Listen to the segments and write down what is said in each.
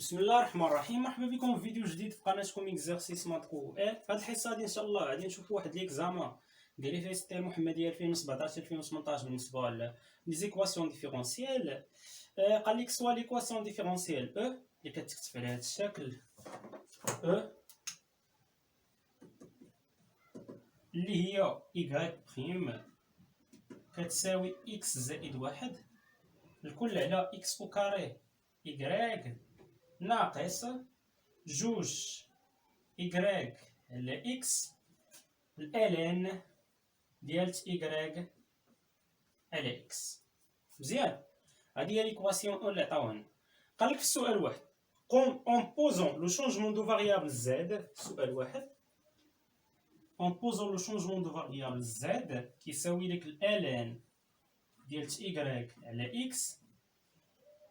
بسم الله الرحمن الرحيم. مرحبا بكم في فيديو جديد في قناتكم اكزرسيس مات كو في هذه الحصه هذه ان شاء الله غادي نشوفوا واحد ليكزامان ديال لي فيستي المحمديه 2017 2018 بالنسبه لي زيكواسيون ديفيرونسيال. قال لك سوا ليكواسيون ديفيرونسيال او اللي كتكتب على هذا الشكل او اللي هي y بريم كتساوي x زائد واحد الكل على x او كاري y ناقص جوج إيكغيك على إكس الألين ديال إيكغيك على إكس. مزيان، هادي هي ليكواسيون اللي عطاوها. قالك في السؤال واحد en posant le changement de variable z، سؤال واحد en posant le changement de variable z كيساوي لك الألين ديال إيكغيك على إكس،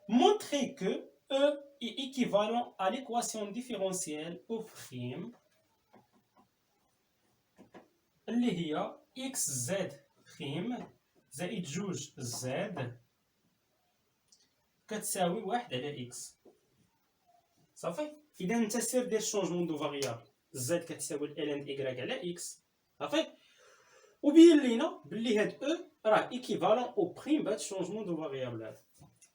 montrer que E est équivalent à l'équation différentielle O' اللي هي x z prime زائد جوج z كتساوي واحد على x. صافي، إذا انت سير دير شونجمون دو فاريابل z كتساوي ln y على x. صافي، وبين لينا بلي هاد او راه ايكيفالون او بريم بهاد الشونجمون دو فاريابل هذا.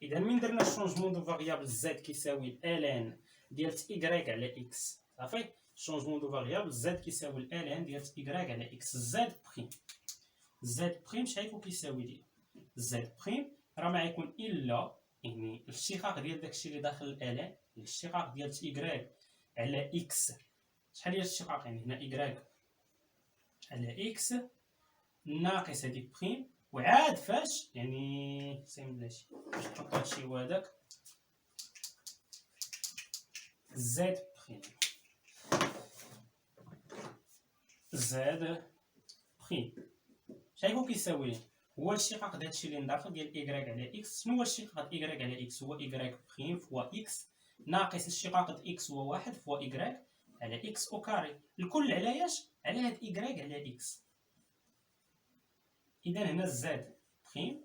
إذا من درنا الشونجمون دو فاريابل z كيساوي ln ديال y على x. صافي، شونجمون دو فاريابل z كيساوي ln ديال y على x. z بريم شحال يكون كيساوي ليه؟ z بريم راه ما يكون الا يعني الاشتقاق ديال داكشي اللي داخل ln، الاشتقاق ديال y على x. شحال هي الاشتقاق؟ يعني هنا y على x ناقص هاديك بريم، وعاد فاش يعني سيم بلاتي باش نحط هادشي هو هداك زد بريم شحال يكون كيساوي؟ هو الاشتقاق ديال هادشي اللي مداخل ديال y على x. شنو هو الاشتقاق y على x؟ هو y بريم فوا x ناقص الاشتقاق د x هو واحد فوا y على x او كاري الكل على ياش؟ على هاد y على x. إذا هنا زد بريم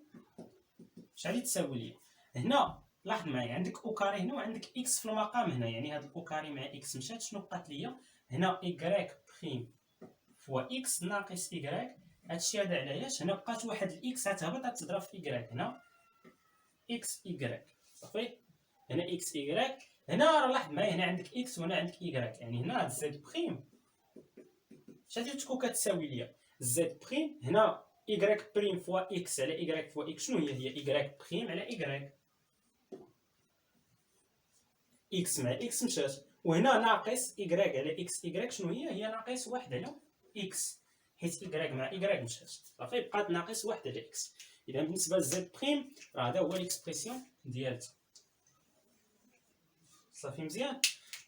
شحال تساوي ليه؟ هنا لاحظ معايا عندك او كاري هنا وعندك اكس في المقام هنا، يعني هاد الاو كاري مع اكس مشات، شنو بقات ليا؟ هنا ايكغيك بريم فوا اكس ناقص ايكغيك. هادشي هذا علاش هنا بقات واحد الاكس غتهبط غتضرب في ايكغيك، هنا اكس ايكغيك. صافي، هنا اكس ايكغيك، هنا راه لاحظ معايا هنا عندك اكس وهنا عندك ايكغيك، يعني هنا هاد زد بريم شحال تكون كتساوي ليا؟ زد بريم هنا y بريم فوا x على y فوا x. شنو هي y بريم على y. x مع x مشات، وهنا ناقص y على x. شنو هي ناقص واحد على x، حيت y مع y مشات. صافي، بقات ناقص واحد على x. إذا بالنسبة لزد بريم راه هذا هو ليكسبرسيون ديالتها. صافي مزيان.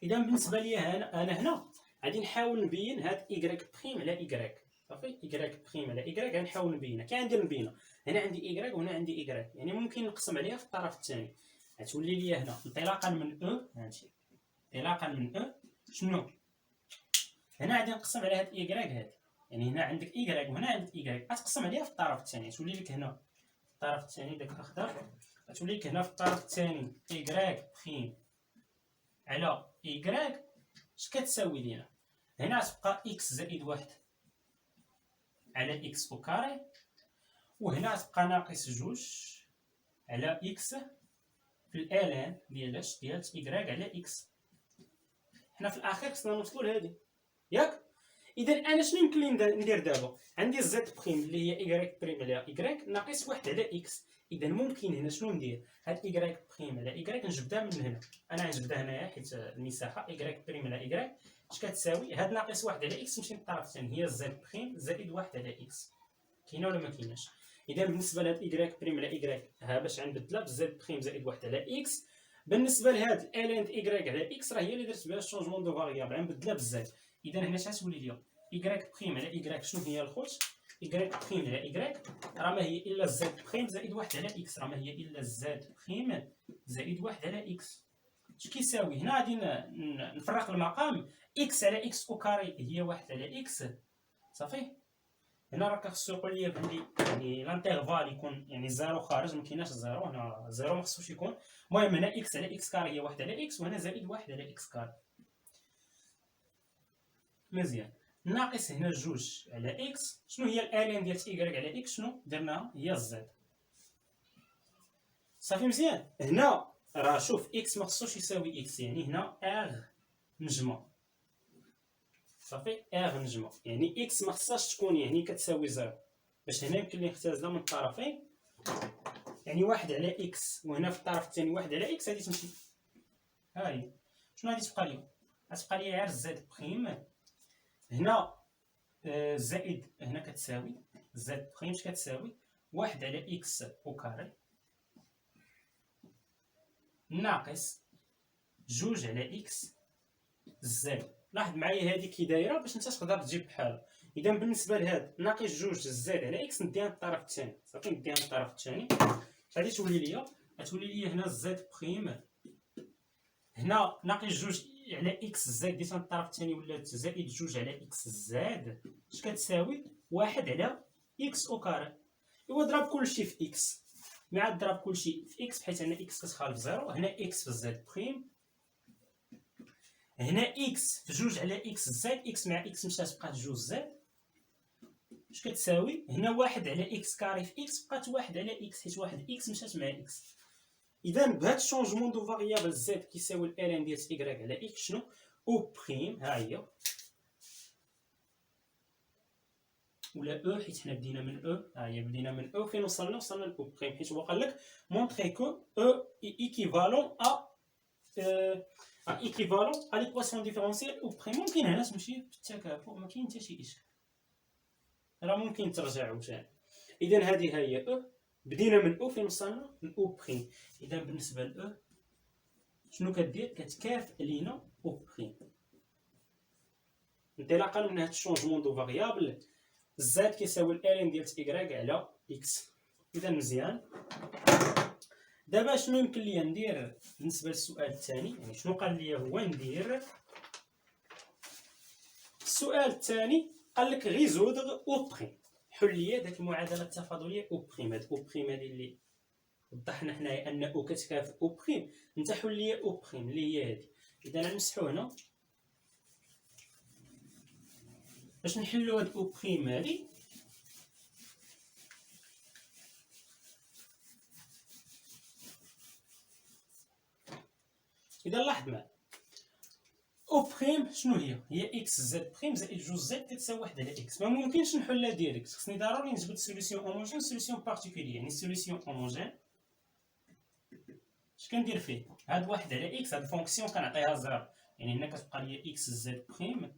إذا بالنسبة ليا أنا هنا غادي نحاول نبين هاد y بريم على y. صافي، y بريم على y غنحاول نبينها. كي غندير نبينها؟ هنا عندي y وهنا عندي y، يعني ممكن نقسم عليها في الطرف الثاني. غتولي لي هنا انطلاقا من او، هادشي انطلاقا من او شنو؟ هنا غادي نقسم على هاد y هادي، يعني هنا عندك y وهنا عندك y، غتقسم عليها في الطرف الثاني. تولي لك هنا في الطرف الثاني داك الاخضر، غتولي لك هنا في الطرف الثاني y بريم على y. اش كتساوي لينا؟ هنا تبقى x زائد واحد على x او كاري، وهنا تبقى ناقص جوج على x في الالان ديال y على x. حنا في الاخير خصنا نوصلوا لهادي ياك. اذا انا شنو يمكن لي ندير دابا؟ عندي زد بريم اللي هي y بريم على y ناقص واحد على x. اذا ممكن هنا شنو ندير؟ هاد y بريم على y نجبدها من هنا، انا غنجبدها هنايا حيت المساحه y بريم على y اش كتساوي؟ هاد ناقص واحد على x تمشي للطرف الثاني، هي زد بريم زائد واحد على x. كاينه ولا ما كايناش؟ اذا بالنسبه لهاد y بريم على y ها باش غنبدلها بزد بريم زائد واحد على x. بالنسبه لهاد الين y على x راه هي اللي درت بها الشونجمون دو فاريابل، غنبدلها بزد. اذا هنا اش غتولي ليا؟ y بريم على y شنو هي الخوت؟ y بريم على y راه ما هي الا زد بريم زائد واحد على x، راه ما هي الا زد بريم زائد واحد على x. اش كيساوي؟ هنا غادي نفرق المقام، x على x او كاري هي واحد على x. صافي، هنا راه خصو يقول لي بلي يعني لانترفال يكون يعني زيرو خارج، ما كايناش زيرو، هنا زيرو ما خصوش يكون. المهم هنا اكس على اكس كاري هي واحد على اكس، وهنا زائد واحد على اكس كاري. مزيان. ناقص هنا جوج على اكس. شنو هي الالين ديال ايكغيك على اكس؟ شنو درناها؟ هي الزد. صافي مزيان. هنا راه شوف اكس ما خصوش يساوي اكس، يعني هنا ار نجمه. صافي ار نجمه، يعني اكس ما خصهاش تكون يعني كتساوي زيرو، باش هنا يمكن لي نختزلها من الطرفين. يعني واحد على اكس، وهنا في الطرف الثاني واحد على اكس، غادي تمشي ها هي. شنو غادي تبقى لي؟ غتبقى لي غير زد بخيم هنا، زائد هنا كتساوي زد بخيم كتساوي واحد على اكس او كاري ناقص جوج على اكس زد. لاحظ معايا هذه كي دايره باش انت تقدر تجيب بحالها. اذا بالنسبه لهاد ناقص جوج زد على اكس نديها للطرف الثاني. صافي نديها للطرف الثاني، غادي تولي ليا هنا زد بخيم، هنا ناقص جوج على اكس زد ديتها للطرف الثاني ولات زائد جوج على اكس زد، اش كتساوي؟ واحد على اكس او كاري. ايوا ضرب كلشي في اكس، مع ضرب كلشي في اكس بحيث ان اكس كتخالف زيرو. هنا اكس في زد بخيم، هنا اكس في جوج على اكس زد، اكس مع اكس مشات بقات جوج زد، اش كتساوي؟ هنا واحد على اكس كاري في اكس بقات واحد على اكس، حيت واحد اكس مشات مع اكس. اذا بهذا الشونجمون دو فاريابل زد كيساوي الالين ديال ايكغيك على اكس شنو؟ او بريم، ها هي، ولا او، حيت حنا بدينا من او، ها هي بدينا من او، فين وصلنا لاو بريم، حيت هو قال لك مونطري كو او ايكيفالون ايكيفالون ا ليكواسيون ديفيرونسيال او بريم. ممكن هنا تمشي بالتكافؤ، ما كاين حتى شي اشكال، راه ممكن ترجعوا ثاني. اذا هذه هي او، بدينا من او فين وصلنا لاو بريم. اذا بالنسبه لاو شنو كدير؟ كتكافئ لينا او بريم انطلاقا من هذا الشونجمون دو فاريابل زد كيساوي الالين ديال ايكغيك على اكس. اذا مزيان. دابا شنو يمكن ليا ندير بالنسبه للسؤال الثاني؟ يعني شنو قال لي هو ندير السؤال الثاني؟ قال لك ريزودغ او بريم، حل لي داك المعادله التفاضليه او بريم. هاد او بريم هادي اللي وضحنا حنايا ان او كتكافئ او بريم، انت حل لي او بريم اللي هي هادي. اذا غنمسحو هنا باش نحلو هاد او بريم هادي. اذا لاحظ معايا او بريم شنو هي اكس زد بريم زائد جوج زد كتساوي واحد على اكس. ما ممكنش نحلها ديريكت، خصني ضروري نجبد سوليسيون هوموجين سوليسيون بارتيكولي. يعني سوليسيون هوموجين اش كندير فيه؟ هاد واحد على اكس، هاد الفونكسيون كنعطيها زيرو، يعني هنا كتبقى لي اكس زد بريم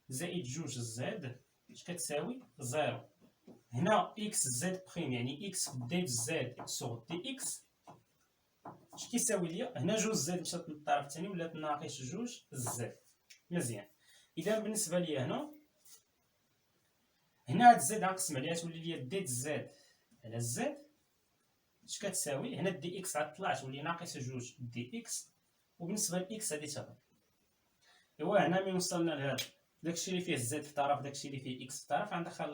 زائد جوج زد اش كتساوي؟ زيرو. هنا اكس زد بريم يعني اكس دي زد سور دي اكس اش كيساوي ليا؟ هنا جوج زد مشات للطرف الثاني ولات ناقص جوج زد. مزيان. اذا بالنسبه لي هنا هاد زد غنقسم عليها تولي لي دي زد على زد اش كتساوي؟ هنا دي اكس غتطلع تولي ناقص جوج دي اكس، وبالنسبه لاكس غادي تهبط. ايوا هنا ملي وصلنا لهذا داكشي اللي فيه زد في الطرف داكشي اللي فيه اكس في الطرف غندخل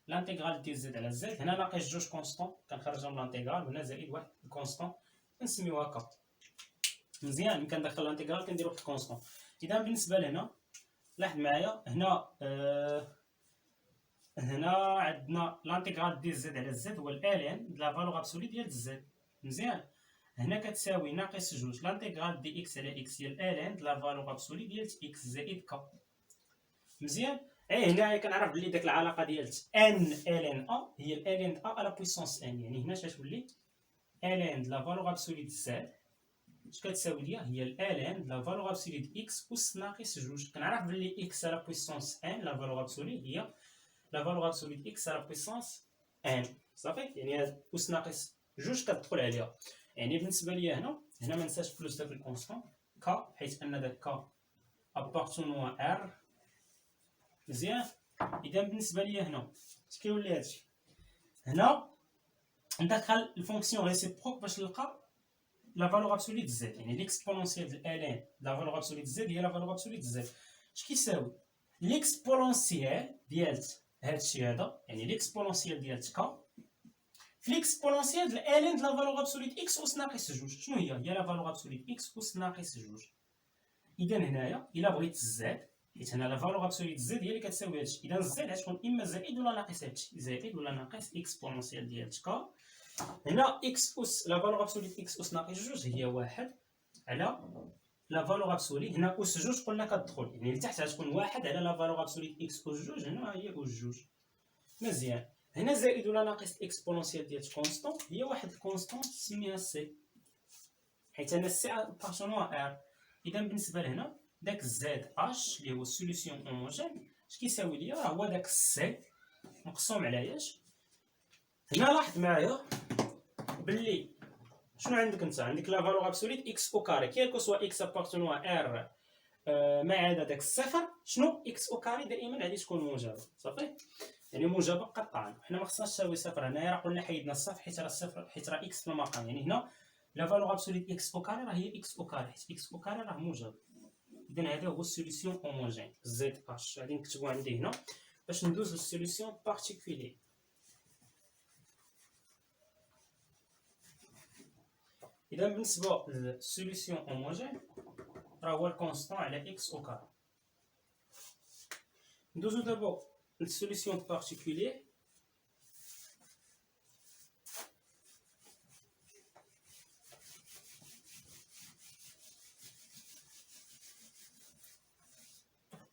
لانتيغرال ديال زد على زد. هنا ناقص جوج كونستون كنخرجهم لانتيغرال، وهنا زائد واحد كونستون كنسميوها هكا. مزيان. ملي كندخل لانتيغرال كندير واحد كونستون. اذا بالنسبه لهنا لاحظ معايا هنا هنا عندنا لانتيغرال ديال زد على زد هو الالين د لا فالور ابسولي ديال زد. مزيان. هنا كتساوي ناقص جوج لانتيغرال دي اكس على اكس هي الالين د لا فالور ابسولي ديال اكس زائد كا. مزيان. هنايا كنعرف بلي داك العلاقه ديال ان الين ا هي الالين د ا على بويسونس ان، يعني هنا شتولي الين د لا فالور ابسولي د زد اش كتساوي ليا؟ هي الالين د لا فالور ابسولي د اكس اس ناقص جوج. كنعرف بلي اكس على بويسونس ان لا فالور ابسولي هي لا فالور ابسولي د اكس على بويسونس ان. صافي. يعني هاد اس ناقص جوج كتدخل عليها. يعني بالنسبه ليا هنا ما ننساش بلوس داك الكونستون كا، حيت ان داك كا ابارتونو ار. مزيان. اذا بالنسبه ليا هنا اش كيولي هادشي؟ هنا ندخل الفونكسيون ريسيبروك باش نلقى لا فالور ابسولي د زد، يعني ليكسبونونسيال د الين لا فالور ابسولي د زد هي لا فالور ابسولي د زد. اش كيساوي؟ ليكسبونونسيال ديال هذا الشيء هذا يعني ليكسبونونسيال ديال تكا في ليكسبونونسيال ديال الين د لا فالور ابسوليت اكس اس ناقص جوج. شنو هي لا فالور ابسوليت اكس اس ناقص جوج. اذا هنايا الا بغيت الزاد، حيت هنا لا فالور ابسوليت زد هي اللي كتساوي هادشي، اذا الزد غتكون اما زائد ولا ناقص هادشي، زائد ولا ناقص اكسبونونسيال ديال تكا. هنا اكس اس لا فالور ابسوليت اكس اس ناقص جوج هي واحد على لا فالور ابسوليت، هنا اس جوج قلنا كتدخل يعني لتحت غتكون واحد على لا فالور ابسوليت اكس اس جوج، هنا هي اس جوج. مزيان. هنا زائد ولا ناقص الاكسبونونسيال ديال كونستون هي واحد الكونستون سميها سي، حيت انا سي بارتونوا ار. اذا بالنسبه لهنا داك زد اش اللي هو السوليسيون هوموجين اش كيساوي ليا؟ راه هو داك سي مقسوم على ياش. هنا لاحظ معايا باللي شنو عندك انت؟ عندك لا فالور ابسوليت اكس او كاري كيلكو سوا اكس ابارتونوا ار ما عدا داك الصفر. شنو اكس او كاري دائما غادي تكون موجبه، صافي يعني موجبه قطعا. حنا ما خصناش تساوي صفر، هنايا راه قلنا حيدنا الصفر حيت راه الصفر حيت راه اكس في المقام، يعني هنا لا فالور ابسوليت اكس او كاري راه هي اكس او كاري حيت اكس او كاري راه موجب. اذا هذا هو السوليسيون هوموجين زد اش. غادي نكتبو عندي هنا باش ندوز للسوليسيون بارتيكولي. اذا بالنسبه للسوليسيون هوموجين راه هو الكونستون على اكس او كاري. ندوزو دابا للسوليسيون بارتيكولي.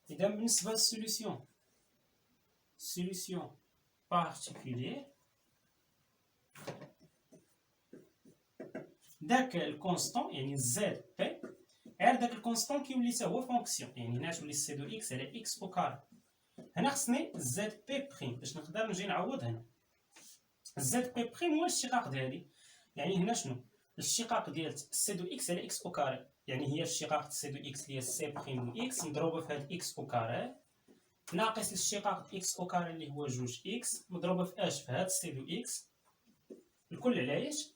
إذا بالنسبة للسوليسيون بارتيكولي داك الكونستون يعني زد بي غير داك الكونستون كيولي حتى هو فونكسيون، يعني هنا تولي سي دو اكس على اكس او كاري. هنا خصني زد بي بريم باش نقدر نجي نعوض هنا. زد بي بريم هو الاشتقاق ديالي، يعني هنا شنو الاشتقاق ديال سي دو اكس على اكس او كاري، يعني هي اشتقاق سي دو اكس اللي هي سي بريم دو اكس مضروبه في هاد اكس او كاري ناقص الاشتقاق اكس او كاري اللي هو جوج اكس مضروبه في اش في هاد سي دو اكس الكل على ايش؟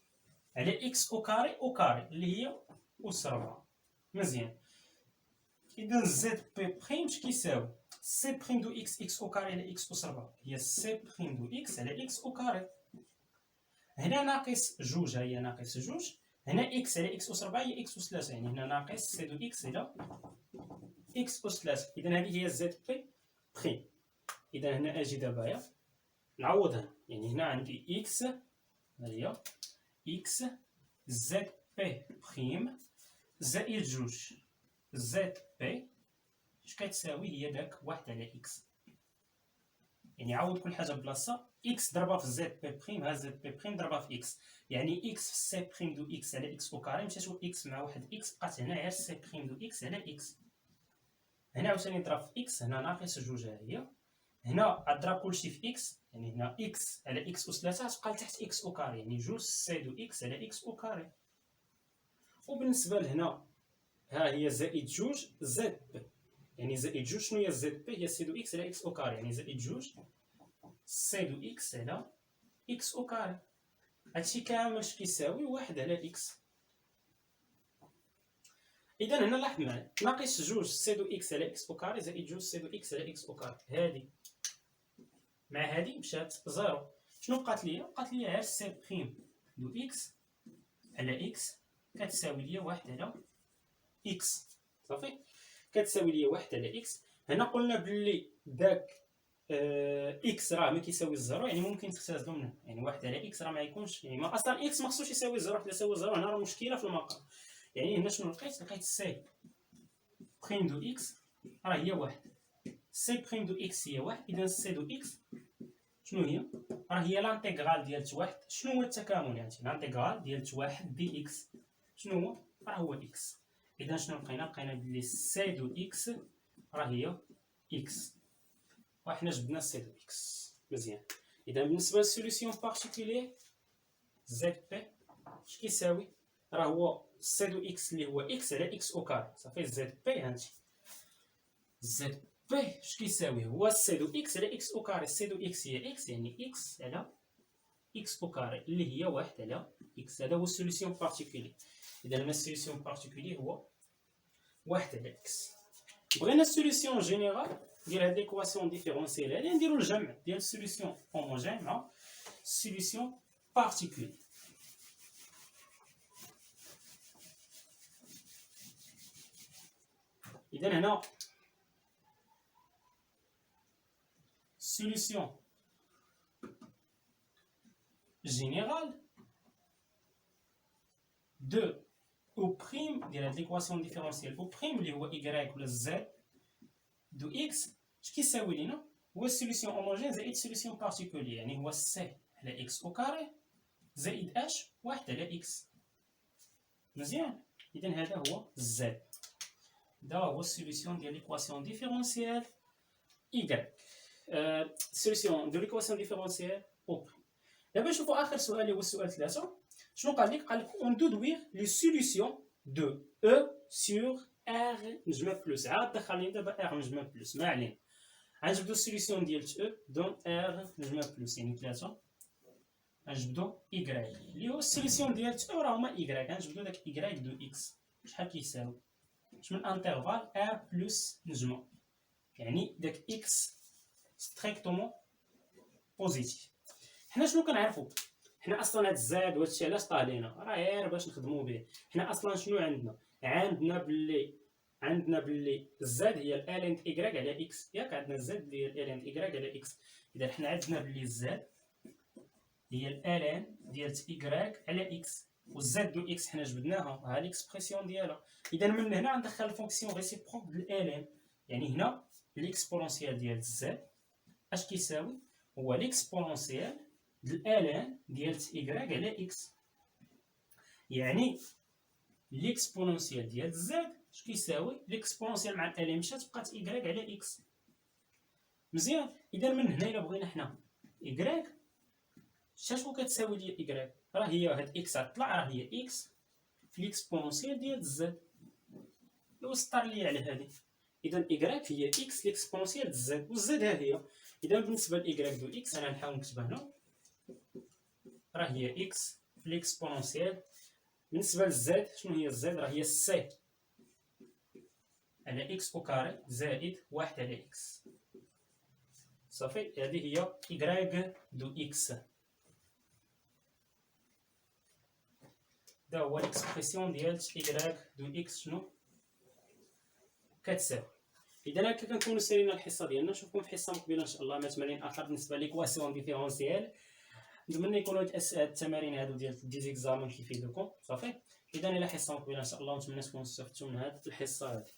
على اكس او كاري اللي هي اس 4. مزيان. اذا زد بي بريم اش كيساوي؟ سي بريم دو اكس اكس او كاري على اكس اس 4 هي سي بريم دو اكس على اكس او كاري. هنا ناقص جوج هي ناقص جوج، هنا اكس على اكس اس 4 هي اكس اس 3، يعني هنا ناقص سي دو اكس على اكس اس 3. اذا هذه هي زد بي بريم. اذا هنا اجي دابا نعوض هنا، يعني هنا عندي اكس هي اكس زد بي بريم زائد جوج زد بي اش كتساوي؟ هي داك واحد على اكس، يعني عوض كل حاجه بلاصه. اكس ضربها في زد بي بريم، ها زد بي بريم ضربها في اكس، يعني اكس في سي بريم دو اكس على اكس او كاري مشات اكس مع واحد اكس بقات هنا غير سي بريم دو اكس على اكس. هنا عاوتاني نضرب في اكس، هنا ناقص جوج هي، هنا اضرب كلشي في اكس، يعني هنا اكس على اكس اس 3 تبقى لتحت اكس او كاري، يعني جوج سي دو اكس على اكس او كاري. وبالنسبه لهنا ها هي زائد جوج زد بي، يعني زائد جوج شنو هي زد بي؟ هي سي دو اكس على اكس او كاري، يعني زائد جوج سي دو اكس على اكس او كاري. هادشي كامل اش كيساوي؟ واحد على اكس. اذا هنا لاحظ معايا ناقص جوج سي دو اكس على اكس او كاري زائد جوج سي دو اكس على اكس او كاري، هادي مع هادي مشات زيرو. شنو بقات ليا؟ بقات ليا غير سي بريم دو اكس على اكس كتساوي ليا واحد على اكس، صافي كتساوي ليا واحد على اكس. هنا قلنا باللي داك اكس راه ما كيساوي الزيرو، يعني ممكن تختزلو منه، يعني واحد على اكس راه ما يكونش، يعني ما اصلا اكس ما خصوش يساوي الزيرو، حتى ساوي الزيرو هنا راه مشكله في المقام. يعني هنا شنو لقيت؟ لقيت سي بريم دو اكس راه هي واحد، سي بريم دو اكس هي واحد، اذا سي دو اكس شنو هي؟ راه هي لانتيغرال ديال واحد. شنو هو التكامل؟ يعني لانتيغرال ديال واحد دي اكس شنو هو؟ راه هو اكس. اذا شنو لقينا؟ لقينا بلي سي دو اكس راه هي اكس، وحنا جبنا سي دو اكس. مزيان. اذا بالنسبه للسوليسيون بارتيكولي زد بي اش كيساوي؟ راه هو سي دو اكس اللي هو اكس على اكس او كاري، صافي زد بي هانتي زد بي اش كيساوي؟ هو سي دو اكس على اكس او كاري. سي دو اكس هي اكس، يعني اكس على اكس او كاري اللي هي واحد على اكس. هذا هو السوليسيون بارتيكولي. اذا هنا السوليسيون بارتيكولي هو واحد على اكس. بغينا السوليسيون جينيرال ديال هاد ليكواسيون ديفيرونسيال هادي نديرو الجمع ديال السوليسيون هوموجين مع السوليسيون بارتيكولي. إذا هنا solution générale de او بريم ديال هاد ليكواسيون ديفيرونسيال او بريم اللي هو y ولا z دو x اش كيساوي لينا؟ هو السوليسيون هوموجين زائد سوليسيون بارتيكولي، يعني هو سي على x او كاري زائد اش واحد على x. مزيان. اذا هذا هو z، هذا هو السوليسيون ديال ليكواسيون ديفيرونسيال y. سوليسيون دو ليكواسيون ديفيرونسيال او بريم. دابا نشوفوا اخر سؤال اللي هو السؤال 3. شنو قال لك؟ قال لك اون دودوير لي سوليسيون دو او سور ار نجمع بلس. عاد دخل لي دابا ار نجمع بلس، ما علينا. غنجبدو السوليسيون ديال او دون ار نجمع بلس يعني 3. غنجبدو ايكغيك اللي هو السوليسيون ديال او راه هما ايكغيك. غنجبدو داك ايكغيك دو اكس شحال كيساوي؟ واش من انترفال ار بلس نجمع، يعني داك اكس ستريكتومون بوزيتيف. حنا شنو كنعرفو؟ حنا اصلا هاد الزاد وهادشي علاش طالينا؟ راه غير باش نخدمو به. حنا اصلا شنو عندنا؟ عندنا بلي الزاد هي الالين ايكغيك على اكس، ياك؟ عندنا الزاد اللي هي الالين ايكغيك على اكس. اذا حنا عندنا بلي الزاد هي الالين ديال ايكغيك على اكس، والزاد دو اكس حنا جبدناها، ها ليكسبرسيون ديالها. اذا من هنا غندخل الفونكسيون ريسيبروك ديال الالين، يعني هنا ليكسبونونسيال ديال الزاد اش كيساوي؟ هو ليكسبونونسيال ديال الان ديال ايكغيك على اكس، يعني ليكسبونونسيال ديال زد اش كيساوي؟ ليكسبونونسيال مع الان مشات بقات ايكغيك على اكس. مزيان. اذا من هنا الا بغينا حنا ايكغيك شنو كتساوي ليا ايكغيك؟ راه هي هاد اكس غتطلع، راه هي اكس في ليكسبونونسيال ديال زد اللي وسطر ليا على هادي. اذا ايكغيك هي اكس ليكسبونونسيال ديال زد، والزد ها هي. اذا بالنسبه لايكغيك دو اكس انا نحاول نكتبها هنا، راه هي اكس في ليكسبونونسيال. بالنسبه للزد شنو هي الزد؟ راه هي سي على اكس او كاري زائد واحد على اكس. صافي. هذه هي ايكغيك دو اكس. دا هو ليكسبرسيون ديال ايكغيك دو اكس شنو كتساوي. اذا هكا كنكونوا سالينا الحصه ديالنا. نشوفكم في حصه مقبله ان شاء الله مع تمارين اخر بالنسبه ليكواسيون ديفيرونسيال. نتمنى يكونوا هاد التمارين هادو ديال ديزيكزامون كيفيدوكم. صافي. اذا الى حصه مقبله ان شاء الله، ونتمنى تكونوا استفدتوا من هاد الحصه هادي.